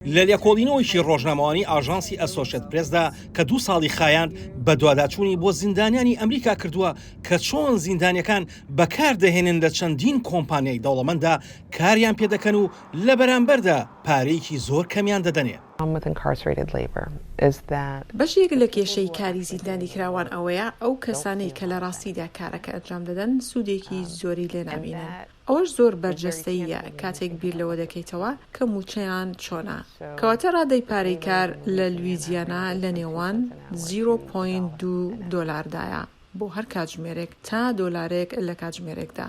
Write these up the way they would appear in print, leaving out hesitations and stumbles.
لە لێکۆڵینەوەیکی ڕۆژنامەوانی ئاژانسی ئەسۆشێت پرێسدا کە 2 ساڵی خایاند بە دوواداچوونی بۆ زیندانیانی ئەمریکا کردووە کە چۆن زیندانیەکان بەکاردەهێنن لە چەندین کۆمپانیای دەوڵەمەنددا کاریان پێدەکەن و لە بەرامبەردا پارەیەکی زۆر کەمیان دەدەنێت. بەشێک لە کێشەی کاری زیندانی کراوان ئەوەیە ئەو کەسانەی کە لە ڕاستیدا کارەکە ئەنجام دەدەن سوودێکی زۆری لێنابینن. ئەوەش زۆر بەرجەستەیە کاتێک بیر لەوە دەکەیتەوە کە موچەیان چۆنە. کەواتە ڕادەی پارەی کار لە لویزیانا لە نێوان 0.2 دۆلاردایە بۆ هەر کاتژمێرێک تا دۆلارێک لە کاتژمێرێکدا.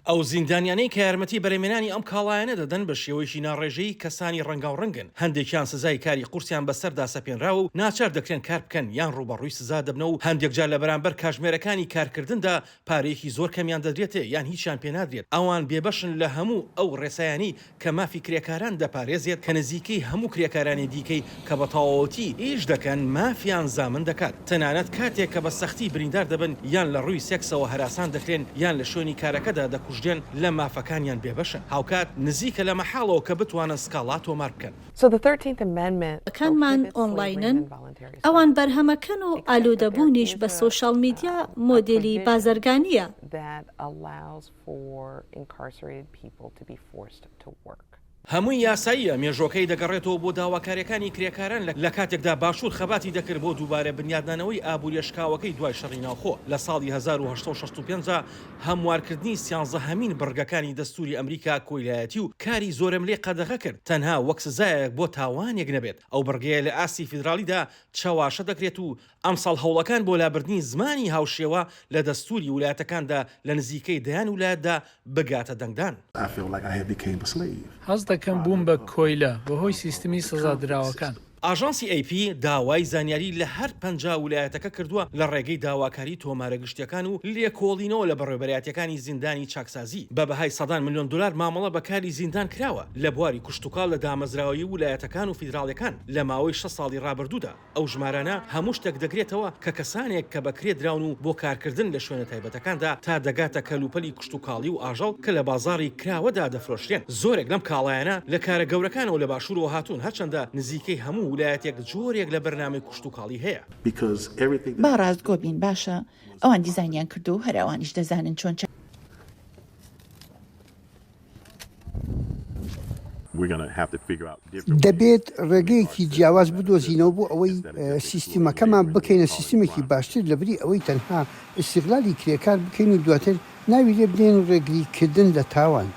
ئەو زیندانیانەی کە یارمەتی بەرەمێنانی ئەم کاڵایانە دەدەن بە شێوەیەکی ناڕێژەی کەسانی ڕەنگاوڕەنگن. هەندێکیان سزای کاری قورسیان بەسەردا سەپێنراوە و ناچار دەکرێن کار بکەن یان ڕوبەڕووی سزا دەبنە و هەندێک جار لە بەرامبەر کاتژمێرەکانی کارکردندا پارەیەکی زۆر کەمیان دەدرێتێ یان هیچیان پێ نادرێت. ئەوان بێبەشن لە هەموو ئەو ڕێسایانی کە مافی کرێکاران دەپارێزێت کە نزیکەی هەموو کرێکارانی دیکەی کە بە تەواوەتی ئیش دەکەن مافیان زامن دەکات. تەنانەت کاتێک کە بە سەختی بریندار دەبن یان لە ڕووی سێکسەوە هەراسان دەکرێن یان لە شوێنی کارەکەدا دەکوژدێن لە مافەکانیان بێبەشە. هاوکات نزیکە لە مەحاڵەوە کە بتوانن سکاڵات تۆمار بکەن. ئەکانمان ئۆنلاینن ئەوان بەرهەمەکەن و ئالوودەبوونیش بە سۆشال میدیا مۆدێلی بازرگانیە. هەمووی یاساییە مێژۆکەی دەگەڕێتەوە بۆ داواکاریەکانی کرێکاران لە کاتێکدا باشوور خەباتی دەکرد بۆ دووبارە بنیادنانەوەی ئابووریەشکاوەکەی دوای شەڕی ناوخۆ لە ساڵی 1965 هەموارکردنی 13هەمین بڕگەکانی دەستوری ئەمریکا کۆیلایەتی و کاری زۆرم لێ قەدەغە کرد تەنها وەک سزایەک بۆ تاوانێک نەبێت. ئەو بڕگەیە لە ئاسی فیدرالیدا چاواشە دەکرێت و ئەمساڵ هەوڵەکان بۆ لابردنی زمانی هاوشێوە لە دەستوری ویلایەتەکاندا لە نزیکەی دەیان ویلایەتدا بگاتە دەنگدان. هەز دەکەم بووم بە کۆیلە بەهۆی سیستمی سزادراوەکان. ئاژانسی AP داوای زانیاری لە هەر 50 ویلایەتەکە کردووە لە ڕێگەی داواکاری تۆمارە گشتیەکان و لێکۆڵینەوە لە بەڕێوەبەرایەتیەکانی زیندانی چاکسازی بە بەهای سەدان ملیۆن دلار مامەڵە بەکاری زیندان کراوە لە بواری کوشتتوکاڵ لە دامەزراوی ویلایەتەکان و فیدراڵیەکان لە ماوەی 6 ساڵی ڕابردوودا. ئەو ژمارانە هەموو شتێک دەگرێتەوە کە کەسانێک کە بەکرێ دراون و بۆ کارکردن لە شوێنە تایبەتەکاندا تا دەگاتە کەلوپەلی کوشتتوکاڵی و ئاژەڵ کە لە بازاڕی کراوەدا دەفرۆشرێن. زۆرێک لەم کاڵایانە لە کارە گەورەکانەوە لە باشوورەوە هاتوون هەرچەندە نزیکەی هەموو ویلایەتێک جۆرێک لە بەرنامەی کوشتتوکاڵی هەیە. با ڕاستگۆ بین باشە ئەوان دیزاینیان کردو و هەراوانیش دەزانن چۆن دەبێت ڕێگەیەکی جیاواز بدۆزینەوە بۆ ئەوەی سیستیمەکەمان بکەینە سیستمێکی باشتر لەبری ئەوەی تەنها ئیستیغلالی کرێکار بکەین و دواتر ناوی لێ بدەین ڕێگریکردن لە تاوان.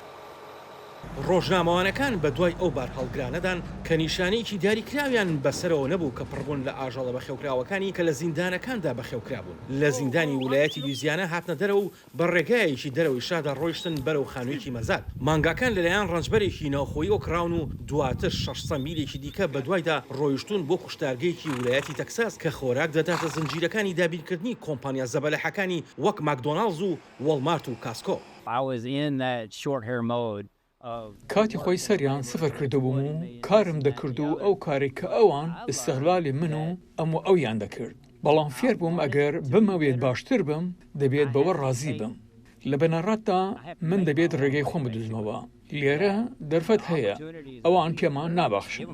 ڕۆژنامەوانەکان بە دوای ئەو بار هەڵگرانەدان کە نیشانەیەکی دیاریکراویان بەسەرەوە نەبوو کە پڕبوون لە ئاژەڵە بەخێوکراوەکانی کە لە زیندانەکاندا بەخێوکرابوون. لە زیندانی ویلایەتی لویزیانا هاتنە دەرەوە و بە ڕێگایەکی دەرەوەی شادا ڕۆیشتن بەرەو خانوویەکی مەزاد. مانگاکان لەلایەن ڕەنجبەرێکی ناوخۆیی ئۆکراون و دواتر 600 میلێکی دیکە بە دوایدا ڕۆیشتون بۆ کوشتارگەیەکی ویلایەتی تەکساس کە خۆراک دەداتە زنجیرەکانی دابینکردنی کۆمپانیا زەبەلەحەکانی وەک ماکدۆناڵدز و وەڵمارت و کاسکۆ. کاتی خۆی سەریان سفر کردو بووم و کارم دەکرد و ئەو کارێک کە ئەوان ئستیغلالی من و ئەموو ئەویان دەکرد. بەڵام فێر بووم ئەگەر بمەوێت باشتر بم دەبێت بەوە ڕازی بم. لە بەنەڕاتدا من دەبێت ڕێگەی خۆم بدوزمەوە. لێرە دەرفەت هەیە ئەوان پێمان نابەخشن.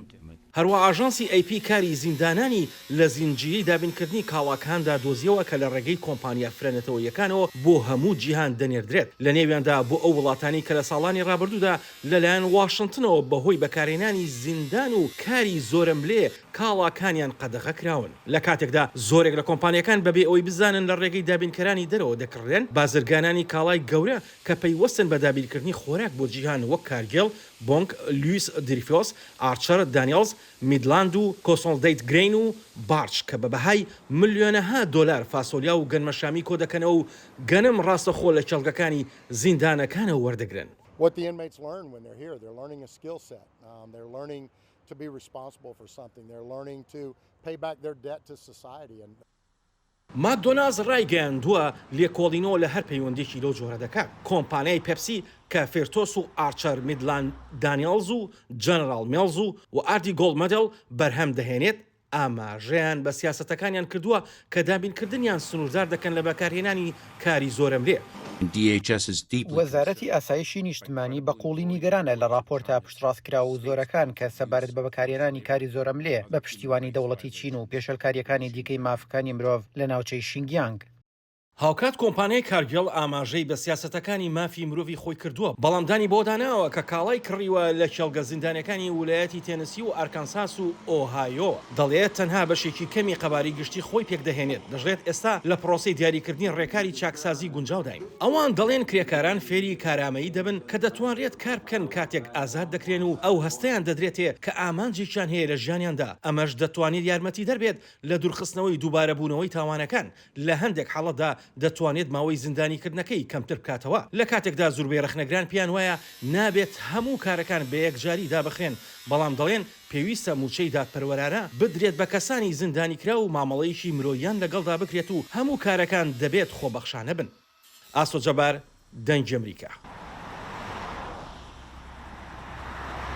هەروە ئاژانسی AP کاری زیندانانی لە زینجیری دابینکردنی کاڵاکاندا دۆزیەوە کە لە ڕێگەی کۆمپانیا فرێنێتەوەیەکانەوە بۆ هەموو جیهان دەنێردرێت لە نێویاندا بۆ ئەو وڵاتانی کە لە ساڵانی ڕابردوودا لەلایەن واشنگتنەوە بەهۆی بەکارهێنانی زیندان و کاری زۆرم لێ کاڵاکانیان قەدەغە کراون. لە کاتێکدا زۆرێک لە کۆمپانیەکان بەبێ ئەوی بزانن لە ڕێگەی دابینکەرانی دەرەوە دەکڕێن بازرگانانی کاڵای گەورە کە پەیوەستن بە دابینکردنی خۆراک بۆ جیهان وەک کارگێڵ، بۆنک، لویس دریفۆس، ئارچەر دانیێلز، میدلاند و کۆسۆڵدەیت گرین و بارچ کە بە بەهای ملیۆنەها دۆلار فاسۆلیا و گەنمەشامی کۆ دەکەنەوە و گەنم ڕاستەخۆ لە چەڵگەکانی زیندانەکانەوە وەردەگرن. ماکدۆناڵدز ڕایگەیاندووە لێکۆڵینەوە لە هەر پەیوەندێکی لەو جۆرە دەکات. کۆمپانیای پێپسی کە فێرتۆس و ئارچەر میدلاند دانیێلز و جەنەرال میلز و ئاردی گۆڵد مەدڵ بەرهەم دەهێنێت ئاماژەیان بە سیاسەتەکانیان کردووە کە دابینکردنیان سنووردار دەکەن لە بەکارهێنانی کاری زۆرم لێ. وەزارەتی ئاسایشی نیشتمانی بە قوڵی نیگەرانە لە راپۆرتە پشتڕاستکراوە و زۆرەکان کە سەبارەت بە بەکارهێنانی کاری زۆرم لێ بە پشتیوانی دەوڵەتی چین و پێشەلکاریەکانی دیکەی مافەکانی مرۆڤ لە ناوچەی شینگیانگ. هاوکات کۆمپانیای کارگێڵ ئاماژەی بە سیاسەتەکانی مافی مرۆڤی خۆی کردووە، بەڵامدانی بۆ داناوە کە کاڵای کڕیوە لە کێڵگە زیندانەکانی ویلایەتی تێنسی و ئارکانساس و ئۆهایۆ. دەڵێت تەنها بەشێکی کەمی قەباری گشتی خۆی پێکدەهێنێت. دەژێت ئێستا لە پرۆسەی دیاریکردنی ڕێکاری چاکسازی گونجاوداین. ئەوان دەڵێن کرێکاران فێری کارامەیی دەبن کە دەتوانرێت کار بکەن کاتێک ئازاد دەکرێن و ئەو هەستەیان دەدرێتێ کە ئامانجێکیان هەیە لە ژیانیاندا. ئەمەش دەتوانێت یارمەتی دەربێت لە دوورخستنەوەی دووبارەبوونەوەی تاوانەکان. لە هەندێک حاڵەتدا دەتوانێت ماوەی زیندانیکردنەکەی کەمتر بکاتەوە. لە کاتێکدا زۆربەی رەخنەگران پیان وایە نابێت هەموو کارەکان بە یەکجاری دابخێن، بەڵام دەڵێن پێویستە موچەی دادپەروەرانە بدرێت بە کەسانی زیندانیکرا و مامەڵەیەکی مرۆیان لەگەڵدا بکرێت و هەموو کارەکان دەبێت خۆبەخشانە بن. ئاسۆ جەبار، دەنگی ئەمریکا.